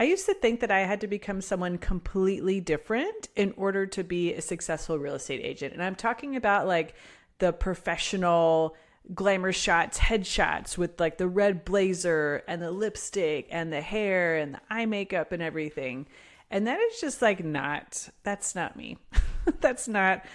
I used to think that I had to become someone completely different in order to be a successful real estate agent. And I'm talking about like the professional glamour shots, headshots with like the red blazer and the lipstick and the hair and the eye makeup and everything. And that is just like that's not me. That's not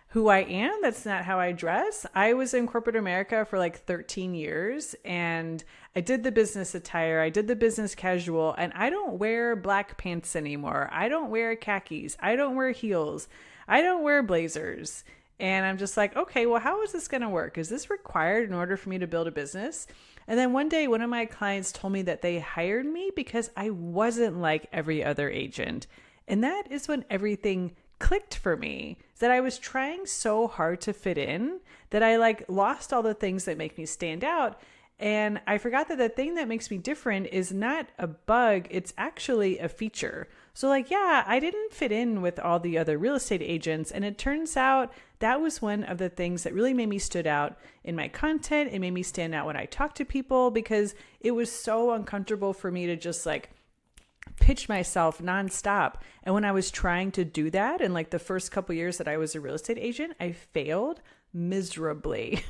who I am. That's not how I dress. I was in corporate America for like 13 years and I did the business attire. I did the business casual, and I don't wear black pants anymore. I don't wear khakis. I don't wear heels. I don't wear blazers. And I'm just like, okay, well, how is this going to work? Is this required in order for me to build a business? And then one day, one of my clients told me that they hired me because I wasn't like every other agent. And that is when everything clicked for me, that I was trying so hard to fit in that I like lost all the things that make me stand out. And I forgot that the thing that makes me different is not a bug, it's actually a feature. So like, yeah, I didn't fit in with all the other real estate agents. And it turns out that was one of the things that really made me stood out in my content. It made me stand out when I talked to people because it was so uncomfortable for me to just like pitch myself nonstop. And when I was trying to do that, in like the first couple years that I was a real estate agent, I failed miserably.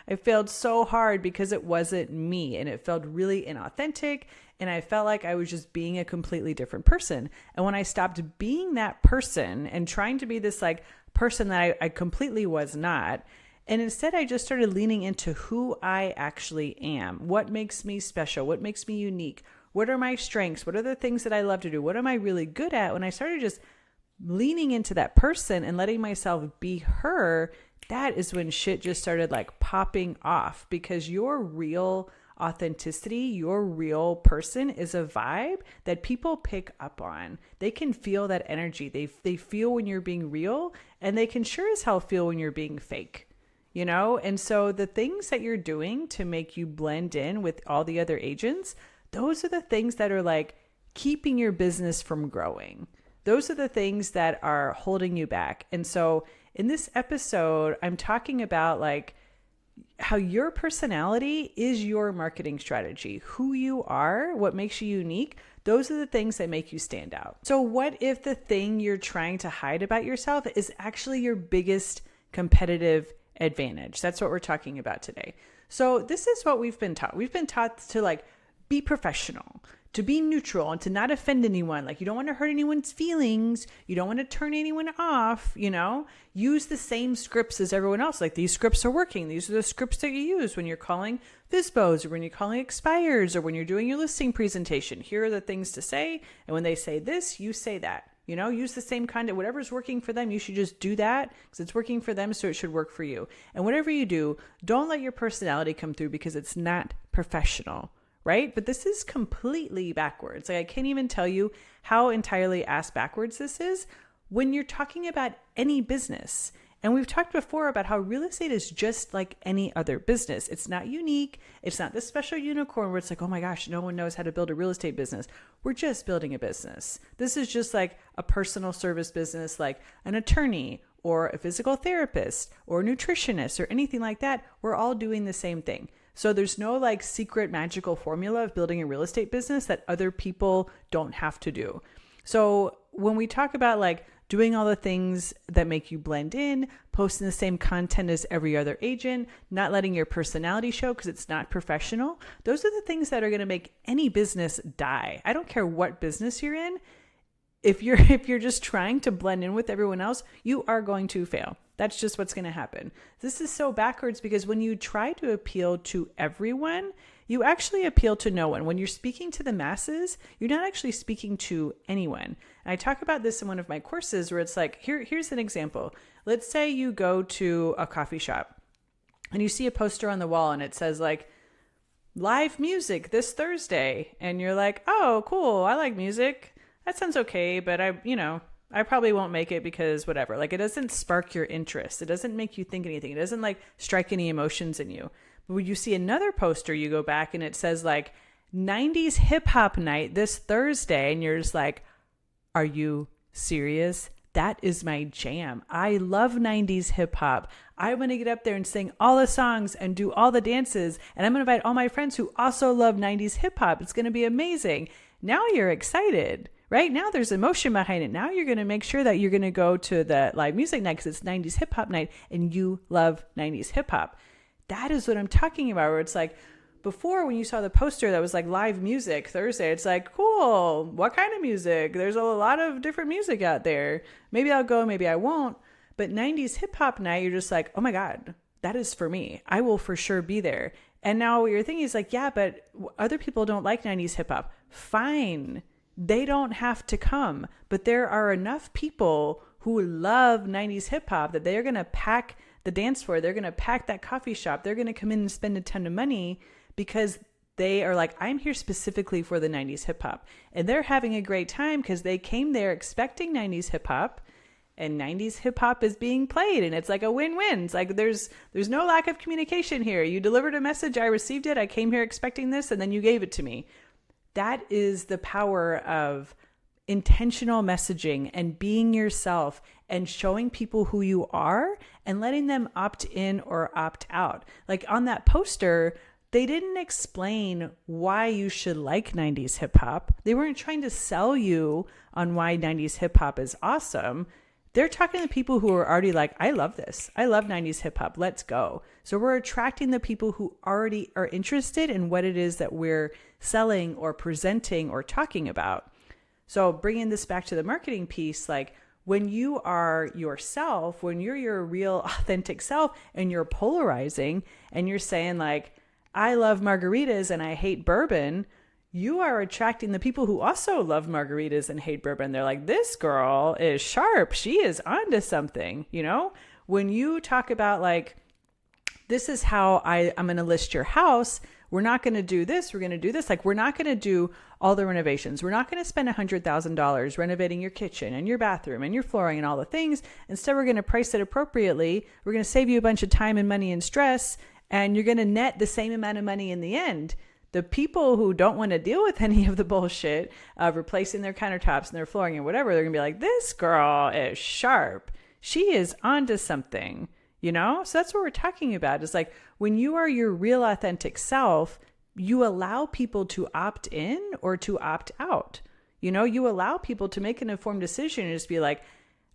I failed so hard because it wasn't me and it felt really inauthentic. And I felt like I was just being a completely different person. And when I stopped being that person and trying to be this like person that I completely was not, and instead I just started leaning into who I actually am, what makes me special, what makes me unique, what are my strengths, what are the things that I love to do, what am I really good at? When I started just leaning into that person and letting myself be her, that is when shit just started like popping off, because your real authenticity, your real person is a vibe that people pick up on. They can feel that energy. They feel when you're being real, and they can sure as hell feel when you're being fake, you know? And so the things that you're doing to make you blend in with all the other agents, those are the things that are like keeping your business from growing. Those are the things that are holding you back. And so in this episode, I'm talking about like how your personality is your marketing strategy, who you are, what makes you unique. Those are the things that make you stand out. So what if the thing you're trying to hide about yourself is actually your biggest competitive advantage? That's what we're talking about today. So this is what we've been taught. We've been taught to like be professional, to be neutral, and to not offend anyone. Like you don't want to hurt anyone's feelings. You don't want to turn anyone off, you know, use the same scripts as everyone else. Like these scripts are working. These are the scripts that you use when you're calling FSBOs or when you're calling expires or when you're doing your listing presentation. Here are the things to say. And when they say this, you say that, you know, use the same kind of whatever's working for them. You should just do that because it's working for them. So it should work for you. And whatever you do, don't let your personality come through because it's not professional. Right? But this is completely backwards. Like I can't even tell you how entirely ass backwards this is when you're talking about any business. And we've talked before about how real estate is just like any other business. It's not unique. It's not this special unicorn where it's like, oh my gosh, no one knows how to build a real estate business. We're just building a business. This is just like a personal service business, like an attorney or a physical therapist or a nutritionist or anything like that. We're all doing the same thing. So there's no like secret magical formula of building a real estate business that other people don't have to do. So when we talk about like doing all the things that make you blend in, posting the same content as every other agent, not letting your personality show because it's not professional, those are the things that are going to make any business die. I don't care what business you're in. If you're just trying to blend in with everyone else, you are going to fail. That's just what's going to happen. This is so backwards because when you try to appeal to everyone, you actually appeal to no one. When you're speaking to the masses, you're not actually speaking to anyone. And I talk about this in one of my courses where it's like, here's an example. Let's say you go to a coffee shop and you see a poster on the wall and it says like, live music this Thursday. And you're like, oh, cool. I like music. That sounds okay, but I probably won't make it because whatever. Like it doesn't spark your interest. It doesn't make you think anything. It doesn't like strike any emotions in you. But when you see another poster, you go back and it says like 90s hip hop night this Thursday. And you're just like, are you serious? That is my jam. I love 90s hip hop. I want to get up there and sing all the songs and do all the dances. And I'm going to invite all my friends who also love 90s hip hop. It's going to be amazing. Now you're excited, right? Now there's emotion behind it. Now you're going to make sure that you're going to go to the live music night because it's 90s hip hop night and you love 90s hip hop. That is what I'm talking about, where it's like, before, when you saw the poster that was like live music Thursday, it's like, cool, what kind of music? There's a lot of different music out there. Maybe I'll go, maybe I won't. But 90s hip hop night, you're just like, oh my God, that is for me. I will for sure be there. And now what you're thinking is like, yeah, but other people don't like 90s hip hop. Fine. They don't have to come. But there are enough people who love 90s hip hop that they're going to pack the dance floor. They're going to pack that coffee shop. They're going to come in and spend a ton of money because they are like, I'm here specifically for the 90s hip hop. And they're having a great time because they came there expecting 90s hip hop, and 90s hip hop is being played. And it's like a win-win. It's like there's no lack of communication here. You delivered a message. I received it. I came here expecting this, and then you gave it to me. That is the power of intentional messaging and being yourself and showing people who you are and letting them opt in or opt out. Like on that poster, they didn't explain why you should like 90s hip hop. They weren't trying to sell you on why 90s hip hop is awesome. They're talking to people who are already like, I love this. I love 90s hip hop. Let's go. So we're attracting the people who already are interested in what it is that we're selling or presenting or talking about. So bringing this back to the marketing piece, like when you are yourself, when you're your real authentic self and you're polarizing and you're saying like, I love margaritas and I hate bourbon, you are attracting the people who also love margaritas and hate bourbon. They're like, this girl is sharp. She is onto something, you know? When you talk about like, this is how I'm going to list your house. We're not going to do this. We're going to do this. Like, we're not going to do all the renovations. We're not going to spend $100,000 renovating your kitchen and your bathroom and your flooring and all the things. Instead, we're going to price it appropriately. We're going to save you a bunch of time and money and stress, and you're going to net the same amount of money in the end. The people who don't want to deal with any of the bullshit of replacing their countertops and their flooring and whatever, they're going to be like, this girl is sharp. She is onto something, you know? So that's what we're talking about. It's like when you are your real authentic self, you allow people to opt in or to opt out. You know, you allow people to make an informed decision and just be like,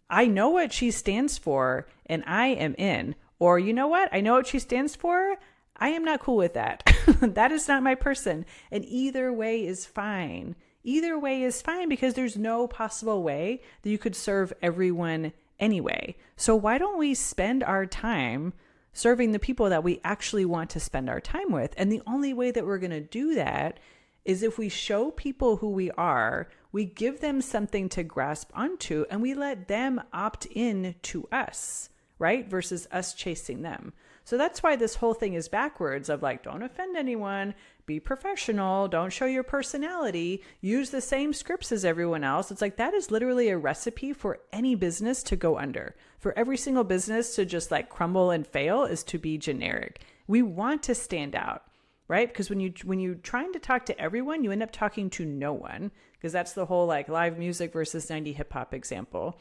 I know what she stands for and I am in. Or you know what? I know what she stands for. I am not cool with that. That is not my person. And either way is fine. Either way is fine because there's no possible way that you could serve everyone anyway. So why don't we spend our time serving the people that we actually want to spend our time with? And the only way that we're going to do that is if we show people who we are, we give them something to grasp onto, and we let them opt in to us, right? Versus us chasing them. So that's why this whole thing is backwards of like, don't offend anyone, be professional, don't show your personality, use the same scripts as everyone else. It's like, that is literally a recipe for any business to go under. For every single business to just like crumble and fail is to be generic. We want to stand out, right? Because when you're trying to talk to everyone, you end up talking to no one, because that's the whole like live music versus 90 hip hop example.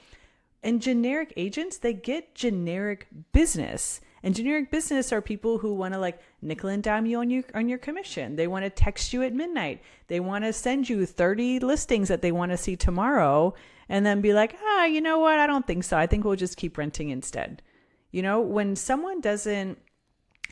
And generic agents, they get generic business. And generic business are people who want to like nickel and dime you on your commission. They want to text you at midnight. They want to send you 30 listings that they want to see tomorrow and then be like, you know what? I don't think so. I think we'll just keep renting instead. You know, when someone doesn't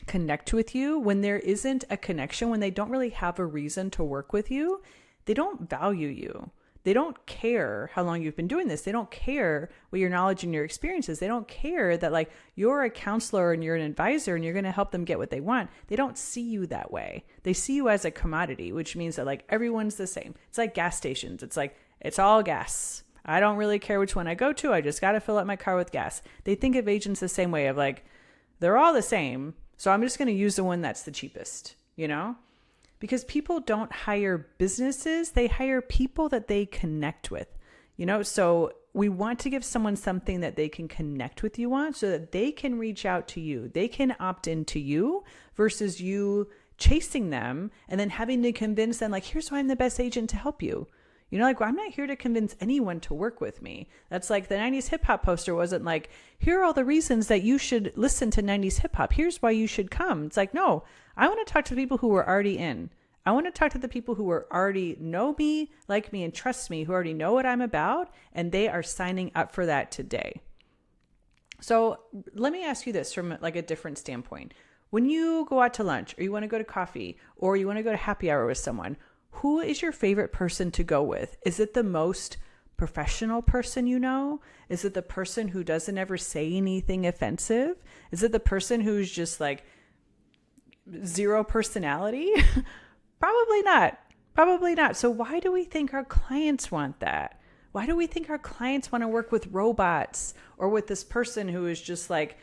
connect with you, when there isn't a connection, when they don't really have a reason to work with you, they don't value you. They don't care how long you've been doing this. They don't care what your knowledge and your experience is. They don't care that like you're a counselor and you're an advisor and you're going to help them get what they want. They don't see you that way. They see you as a commodity, which means that like everyone's the same. It's like gas stations. It's like, it's all gas. I don't really care which one I go to. I just got to fill up my car with gas. They think of agents the same way of like, they're all the same. So I'm just going to use the one that's the cheapest, you know? Because people don't hire businesses, they hire people that they connect with, you know? So we want to give someone something that they can connect with you on so that they can reach out to you. They can opt into you versus you chasing them and then having to convince them like, here's why I'm the best agent to help you. You know, like, well, I'm not here to convince anyone to work with me. That's like the 90s hip hop poster wasn't like, here are all the reasons that you should listen to 90s hip hop. Here's why you should come. It's like, no, I want to talk to people who are already in. I want to talk to the people who already know me, like me, and trust me, who already know what I'm about, and they are signing up for that today. So let me ask you this from like a different standpoint. When you go out to lunch, or you want to go to coffee, or you want to go to happy hour with someone, who is your favorite person to go with? Is it the most professional person you know? Is it the person who doesn't ever say anything offensive? Is it the person who's just like zero personality? Probably not. Probably not. So why do we think our clients want that? Why do we think our clients want to work with robots or with this person who is just like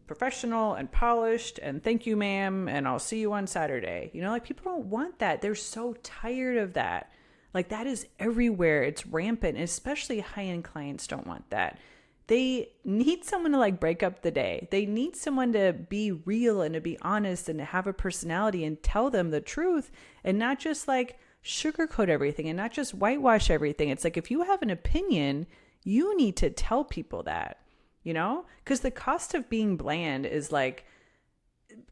professional and polished and thank you, ma'am, and I'll see you on Saturday? You know, like people don't want that. They're so tired of that. Like that is everywhere. It's rampant, especially high-end clients don't want that. They need someone to like break up the day. They need someone to be real and to be honest and to have a personality and tell them the truth and not just like sugarcoat everything and not just whitewash everything. It's like if you have an opinion, you need to tell people that, you know, because the cost of being bland is like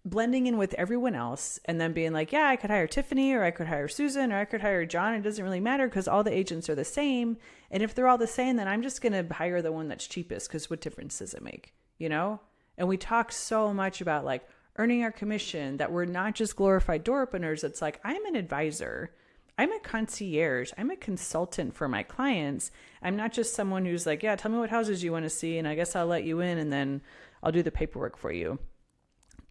blending in with everyone else and then being like, yeah, I could hire Tiffany or I could hire Susan or I could hire John. It doesn't really matter because all the agents are the same. And if they're all the same, then I'm just going to hire the one that's cheapest because what difference does it make, you know? And we talk so much about like earning our commission that we're not just glorified door openers. It's like, I'm an advisor. I'm a concierge. I'm a consultant for my clients. I'm not just someone who's like, yeah, tell me what houses you want to see and I guess I'll let you in and then I'll do the paperwork for you.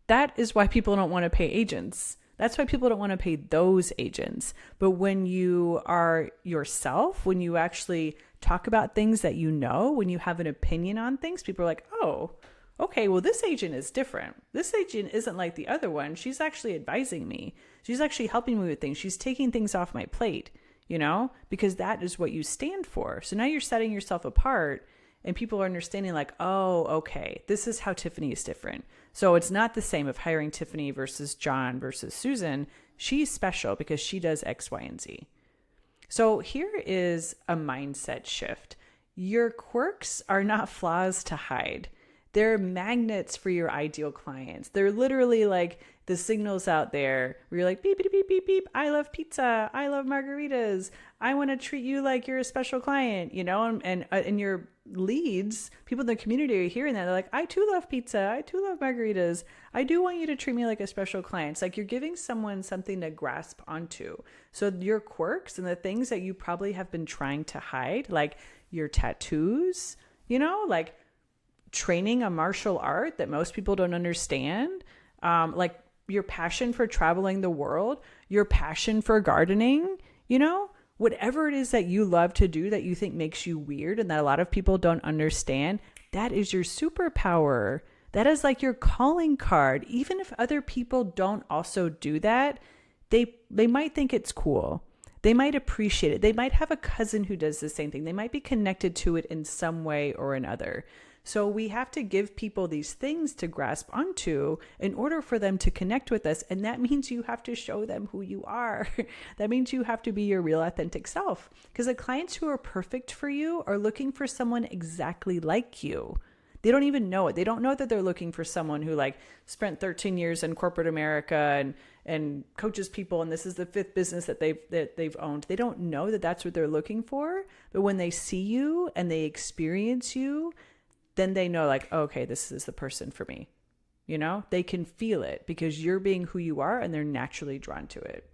That is why people don't want to pay agents. That's why people don't want to pay those agents. But when you are yourself, when you actually talk about things that you know, when you have an opinion on things, people are like, oh, okay, well, this agent is different. This agent isn't like the other one. She's actually advising me. She's actually helping me with things. She's taking things off my plate, you know, because that is what you stand for. So now you're setting yourself apart and people are understanding like, oh, okay, this is how Tiffany is different. So it's not the same of hiring Tiffany versus John versus Susan. She's special because she does X, Y, and Z. So here is a mindset shift. Your quirks are not flaws to hide. They're magnets for your ideal clients. They're literally like the signals out there where you're like, beep, beep, beep, beep, beep. I love pizza. I love margaritas. I want to treat you like you're a special client, you know, and your leads, people in the community are hearing that. They're like, I too love pizza. I too love margaritas. I do want you to treat me like a special client. It's like you're giving someone something to grasp onto. So your quirks and the things that you probably have been trying to hide, like your tattoos, you know, like training a martial art that most people don't understand, like your passion for traveling the world, your passion for gardening, you know, whatever it is that you love to do that you think makes you weird and that a lot of people don't understand, that is your superpower. That is like your calling card. Even if other people don't also do that, they might think it's cool. They might appreciate it. They might have a cousin who does the same thing. They might be connected to it in some way or another. So we have to give people these things to grasp onto in order for them to connect with us. And that means you have to show them who you are. That means you have to be your real authentic self. Because the clients who are perfect for you are looking for someone exactly like you. They don't even know it. They don't know that they're looking for someone who like spent 13 years in corporate America and coaches people. And this is the fifth business that they've owned. They don't know that that's what they're looking for. But when they see you and they experience you, then they know like, okay, this is the person for me. You know, they can feel it because you're being who you are and they're naturally drawn to it.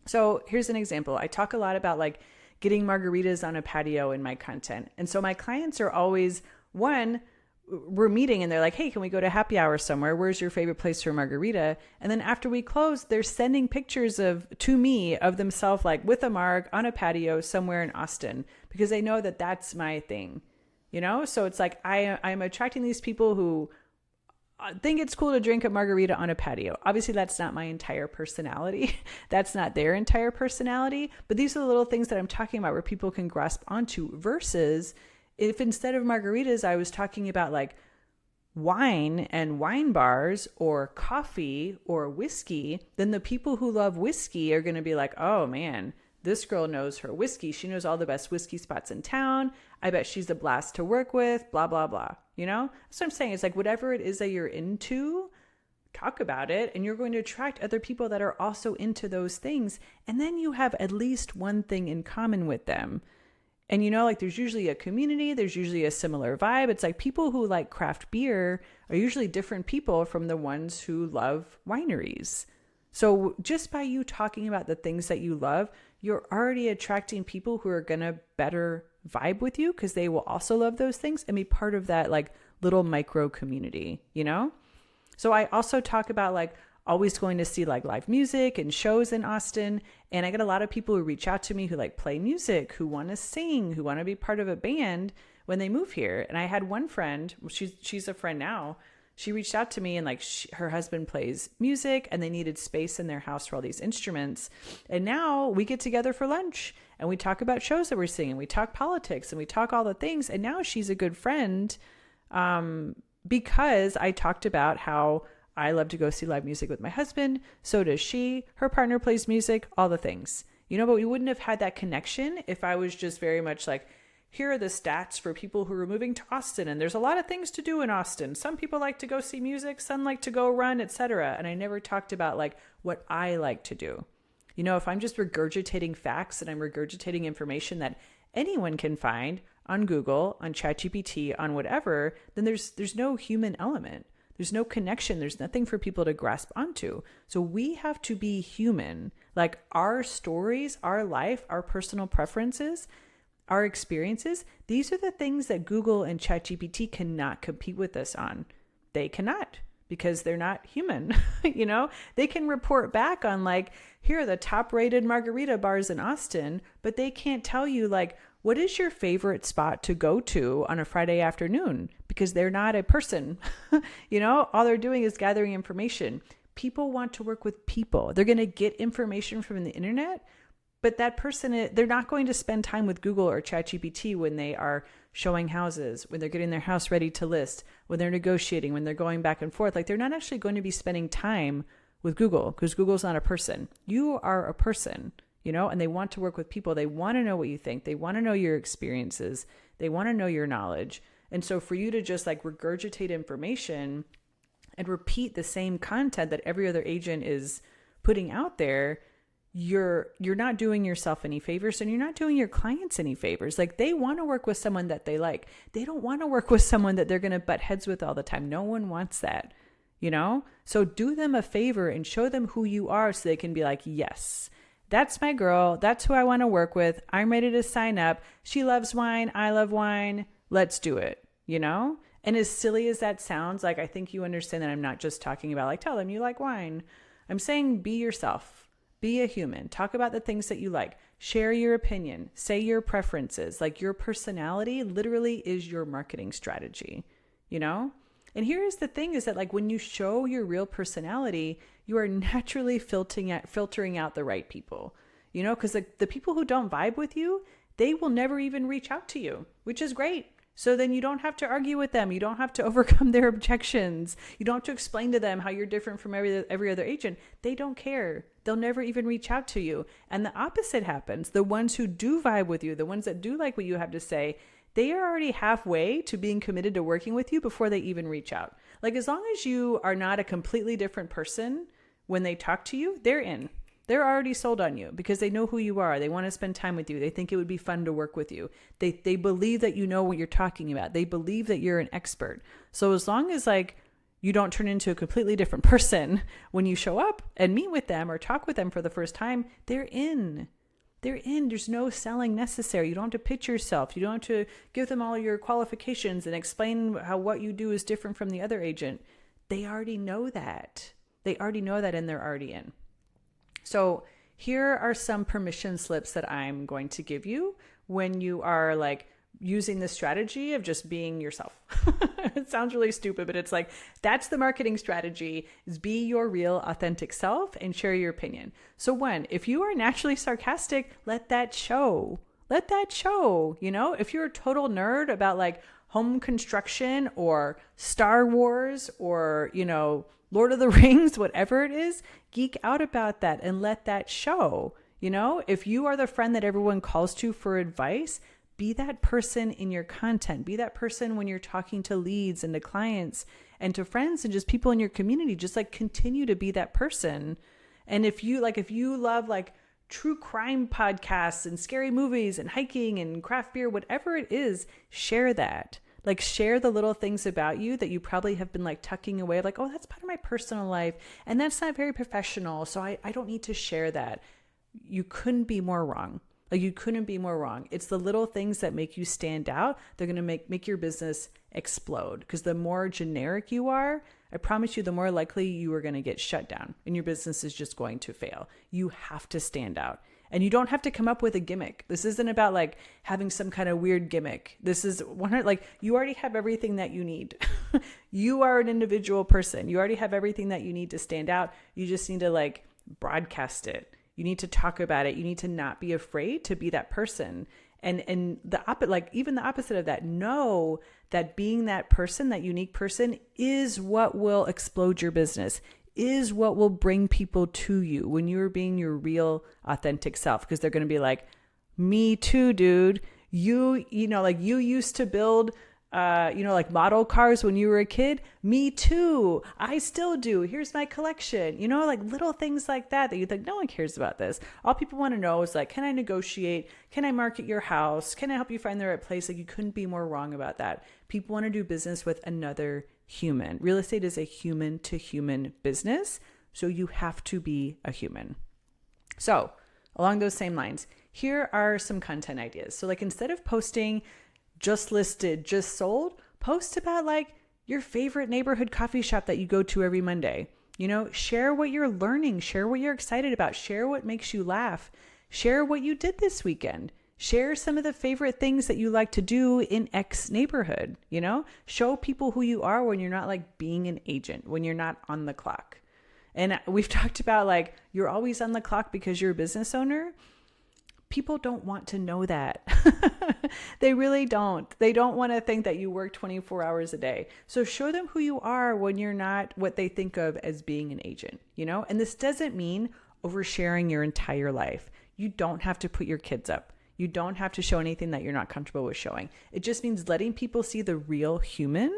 So here's an example. I talk a lot about like getting margaritas on a patio in my content. And so my clients are always, one, we're meeting and they're like, hey, can we go to happy hour somewhere? Where's your favorite place for a margarita? And then after we close, they're sending pictures to me of themselves like with a marg on a patio somewhere in Austin because they know that that's my thing. You know, so it's like I'm attracting these people who think it's cool to drink a margarita on a patio. Obviously, that's not my entire personality. That's not their entire personality. But these are the little things that I'm talking about where people can grasp onto versus if instead of margaritas, I was talking about like wine and wine bars or coffee or whiskey, then the people who love whiskey are going to be like, oh, man. This girl knows her whiskey. She knows all the best whiskey spots in town. I bet she's a blast to work with, blah, blah, blah. You know? That's what I'm saying. It's like whatever it is that you're into, talk about it, and you're going to attract other people that are also into those things. And then you have at least one thing in common with them. And like there's usually a community, there's usually a similar vibe. It's like people who like craft beer are usually different people from the ones who love wineries. So just by you talking about the things that you love, you're already attracting people who are going to better vibe with you because they will also love those things and be part of that like little micro community, So I also talk about like always going to see like live music and shows in Austin. And I get a lot of people who reach out to me who like play music, who want to sing, who want to be part of a band when they move here. And I had one friend, she's a friend now. She reached out to me and like her husband plays music and they needed space in their house for all these instruments. And now we get together for lunch and we talk about shows that we're seeing and we talk politics and we talk all the things. And now she's a good friend because I talked about how I love to go see live music with my husband. So does she. Her partner plays music, all the things, but we wouldn't have had that connection if I was just very much like, here are the stats for people who are moving to Austin. And there's a lot of things to do in Austin. Some people like to go see music, some like to go run, etc. And I never talked about like what I like to do. If I'm just regurgitating facts and I'm regurgitating information that anyone can find on Google, on ChatGPT, on whatever, then there's no human element. There's no connection. There's nothing for people to grasp onto. So we have to be human. Like our stories, our life, our personal preferences, our experiences, these are the things that Google and ChatGPT cannot compete with us on. They cannot because they're not human. They can report back on like, here are the top rated margarita bars in Austin, but they can't tell you like, what is your favorite spot to go to on a Friday afternoon? Because they're not a person, all they're doing is gathering information. People want to work with people. They're going to get information from the internet, but that person, they're not going to spend time with Google or ChatGPT when they are showing houses, when they're getting their house ready to list, when they're negotiating, when they're going back and forth. Like they're not actually going to be spending time with Google because Google's not a person. You are a person. And they want to work with people. They want to know what you think. They want to know your experiences. They want to know your knowledge. And so for you to just like regurgitate information and repeat the same content that every other agent is putting out there, you're not doing yourself any favors and you're not doing your clients any favors. Like they want to work with someone that they like. They don't want to work with someone that they're going to butt heads with all the time. No one wants that, So do them a favor and show them who you are so they can be like, yes, that's my girl. That's who I want to work with. I'm ready to sign up. She loves wine. I love wine. Let's do it, And as silly as that sounds, like I think you understand that I'm not just talking about like, tell them you like wine. I'm saying be yourself. Be a human. Talk about the things that you like. Share your opinion. Say your preferences. Like your personality literally is your marketing strategy, And here's the thing is that like when you show your real personality, you are naturally filtering out the right people, because the people who don't vibe with you, they will never even reach out to you, which is great. So then you don't have to argue with them. You don't have to overcome their objections. You don't have to explain to them how you're different from every other agent. They don't care. They'll never even reach out to you. And the opposite happens. The ones who do vibe with you, the ones that do like what you have to say, they are already halfway to being committed to working with you before they even reach out. Like as long as you are not a completely different person when they talk to you, they're in. They're already sold on you because they know who you are. They want to spend time with you. They think it would be fun to work with you. They believe that you know what you're talking about. They believe that you're an expert. So as long as like you don't turn into a completely different person when you show up and meet with them or talk with them for the first time, they're in. They're in. There's no selling necessary. You don't have to pitch yourself. You don't have to give them all your qualifications and explain how what you do is different from the other agent. They already know that. They already know that and they're already in. So here are some permission slips that I'm going to give you when you are like using the strategy of just being yourself. It sounds really stupid, but it's like, that's the marketing strategy is be your real authentic self and share your opinion. So one, if you are naturally sarcastic, let that show. Let that show, if you're a total nerd about like home construction or Star Wars or, Lord of the Rings, whatever it is, geek out about that and let that show. If you are the friend that everyone calls to for advice, Be that person in your content. Be that person when you're talking to leads and to clients and to friends and just people in your community. Just like continue to be that person. And if you love like true crime podcasts and scary movies and hiking and craft beer, whatever it is, share that. Like share the little things about you that you probably have been like tucking away, like, oh, that's part of my personal life. And that's not very professional. So I don't need to share that. You couldn't be more wrong. Like you couldn't be more wrong. It's the little things that make you stand out. They're going to make your business explode, because the more generic you are, I promise you, the more likely you are going to get shut down and your business is just going to fail. You have to stand out. And you don't have to come up with a gimmick. This isn't about like having some kind of weird gimmick. This is like you already have everything that you need. You are an individual person. You already have everything that you need to stand out. You just need to like broadcast it. You need to talk about it. You need to not be afraid to be that person. And even the opposite of that, know that being that person, that unique person, is what will explode your business, is what will bring people to you when you're being your real authentic self. Because they're going to be like, me too, dude. You used to build like model cars when you were a kid. Me too. I still do. Here's my collection. Like little things like that you think no one cares about this. All people want to know is like, can I negotiate? Can I market your house? Can I help you find the right place? Like you couldn't be more wrong about that. People want to do business with another human. Real estate is a human to human business. So you have to be a human. So along those same lines, here are some content ideas. So like instead of posting just listed, just sold, post about like your favorite neighborhood coffee shop that you go to every Monday. Share what you're learning, share what you're excited about, share what makes you laugh, share what you did this weekend, share some of the favorite things that you like to do in X neighborhood. Show people who you are when you're not like being an agent, when you're not on the clock. And we've talked about like, you're always on the clock because you're a business owner. People don't want to know that. They really don't. They don't want to think that you work 24 hours a day. So show them who you are when you're not what they think of as being an agent, And this doesn't mean oversharing your entire life. You don't have to put your kids up. You don't have to show anything that you're not comfortable with showing. It just means letting people see the real human,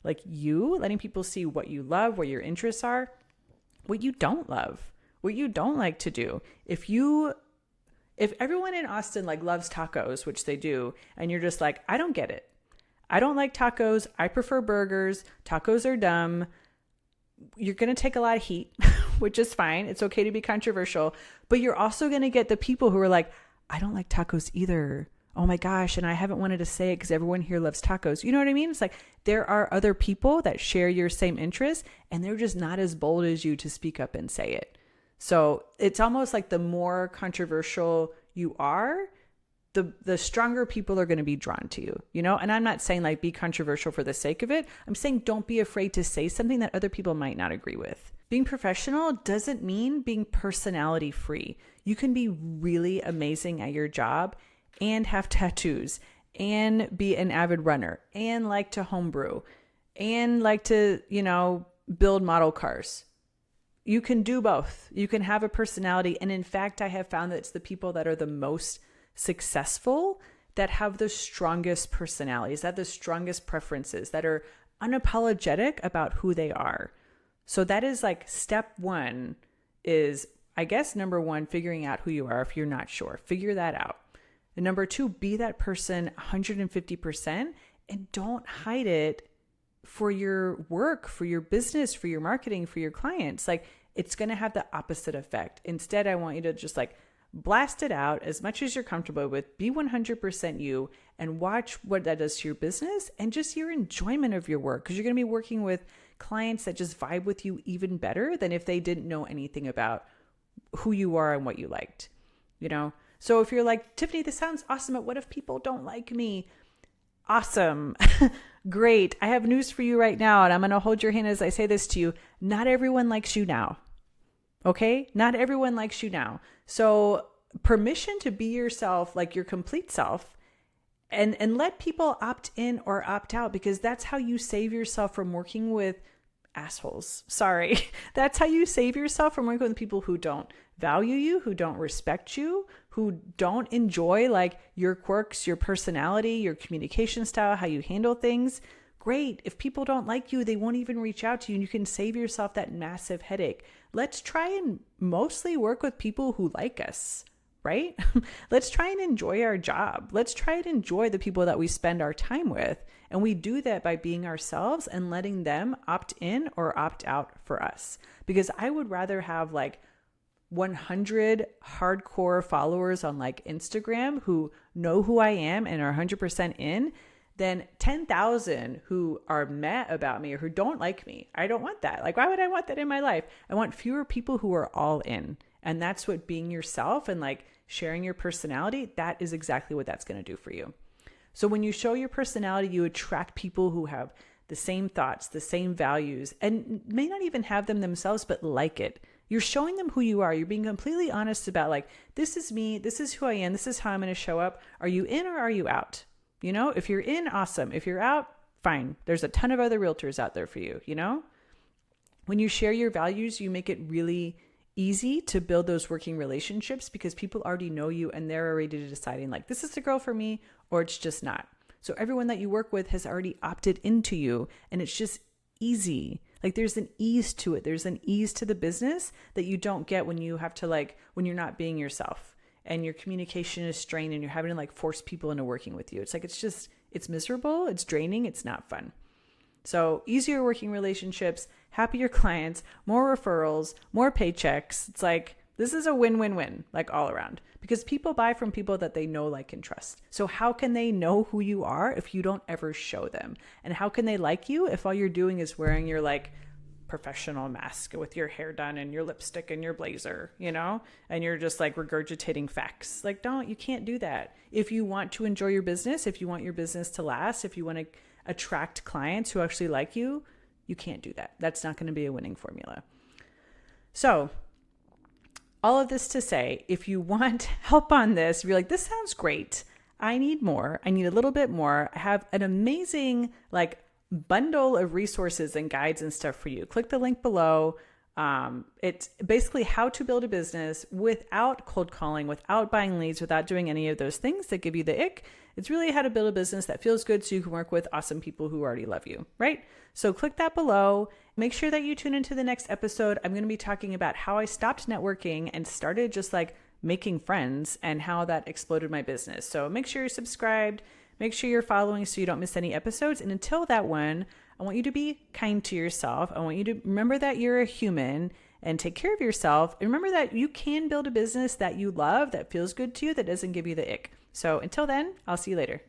like you, letting people see what you love, what your interests are, what you don't love, what you don't like to do. If everyone in Austin like loves tacos, which they do, and you're just like, I don't get it. I don't like tacos. I prefer burgers. Tacos are dumb. You're going to take a lot of heat, which is fine. It's okay to be controversial, but you're also going to get the people who are like, I don't like tacos either. Oh my gosh. And I haven't wanted to say it because everyone here loves tacos. You know what I mean? It's like there are other people that share your same interests and they're just not as bold as you to speak up and say it. So it's almost like the more controversial you are, the stronger people are going to be drawn to you, And I'm not saying like be controversial for the sake of it. I'm saying don't be afraid to say something that other people might not agree with. Being professional doesn't mean being personality free. You can be really amazing at your job and have tattoos and be an avid runner and like to homebrew and like to, build model cars. You can do both. You can have a personality. And in fact, I have found that it's the people that are the most successful that have the strongest personalities, that have the strongest preferences, that are unapologetic about who they are. So that is like step one is, I guess, number one, figuring out who you are. If you're not sure, figure that out. And number two, be that person 150% and don't hide it for your work, for your business, for your marketing, for your clients. Like it's going to have the opposite effect. Instead, I want you to just like blast it out as much as you're comfortable with, be 100% you and watch what that does to your business and just your enjoyment of your work. Because you're going to be working with clients that just vibe with you even better than if they didn't know anything about who you are and what you liked, So if you're like, Tiffany, this sounds awesome, but what if people don't like me? Awesome. Great. I have news for you right now. And I'm going to hold your hand as I say this to you. Not everyone likes you now. Okay? Not everyone likes you now. So permission to be yourself, like your complete self, and let people opt in or opt out, because that's how you save yourself from working with assholes. Sorry. That's how you save yourself from working with people who don't value you, who don't respect you, who don't enjoy like your quirks, your personality, your communication style, how you handle things. Great. If people don't like you, they won't even reach out to you and you can save yourself that massive headache. Let's try and mostly work with people who like us, right? Let's try and enjoy our job. Let's try and enjoy the people that we spend our time with. And we do that by being ourselves and letting them opt in or opt out for us. Because I would rather have like 100 hardcore followers on like Instagram who know who I am and are 100% in than 10,000 who are meh about me or who don't like me. I don't want that. Like, why would I want that in my life? I want fewer people who are all in. And that's what being yourself and like sharing your personality, that is exactly what that's going to do for you. So when you show your personality, you attract people who have the same thoughts, the same values, and may not even have them themselves, but like it. You're showing them who you are. You're being completely honest about like, this is me. This is who I am. This is how I'm going to show up. Are you in or are you out? You know, if you're in, awesome. If you're out, fine. There's a ton of other realtors out there for you, you know? When you share your values, you make it really easy to build those working relationships because people already know you and they're already deciding like, this is the girl for me or it's just not. So everyone that you work with has already opted into you and it's just easy. Like there's an ease to it. There's an ease to the business that you don't get when you have to like, when you're not being yourself and your communication is strained and you're having to like force people into working with you. It's like, it's miserable. It's draining. It's not fun. So easier working relationships, happier clients, more referrals, more paychecks. It's like, this is a win-win-win, like all around, because people buy from people that they know, like, and trust. So how can they know who you are if you don't ever show them? And how can they like you if all you're doing is wearing your like professional mask with your hair done and your lipstick and your blazer, you know, and you're just like regurgitating facts? Like, you can't do that. If you want to enjoy your business, if you want your business to last, if you want to attract clients who actually like you, you can't do that. That's not going to be a winning formula. So all of this to say, if you want help on this, you're like, this sounds great. I need more. I need a little bit more. I have an amazing like bundle of resources and guides and stuff for you. Click the link below. It's basically how to build a business without cold calling, without buying leads, without doing any of those things that give you the ick. It's really how to build a business that feels good so you can work with awesome people who already love you, right? So click that below. Make sure that you tune into the next episode. I'm going to be talking about how I stopped networking and started just like making friends and how that exploded my business. So make sure you're subscribed. Make sure you're following so you don't miss any episodes. And until that one, I want you to be kind to yourself. I want you to remember that you're a human and take care of yourself. And remember that you can build a business that you love, that feels good to you, that doesn't give you the ick. So until then, I'll see you later.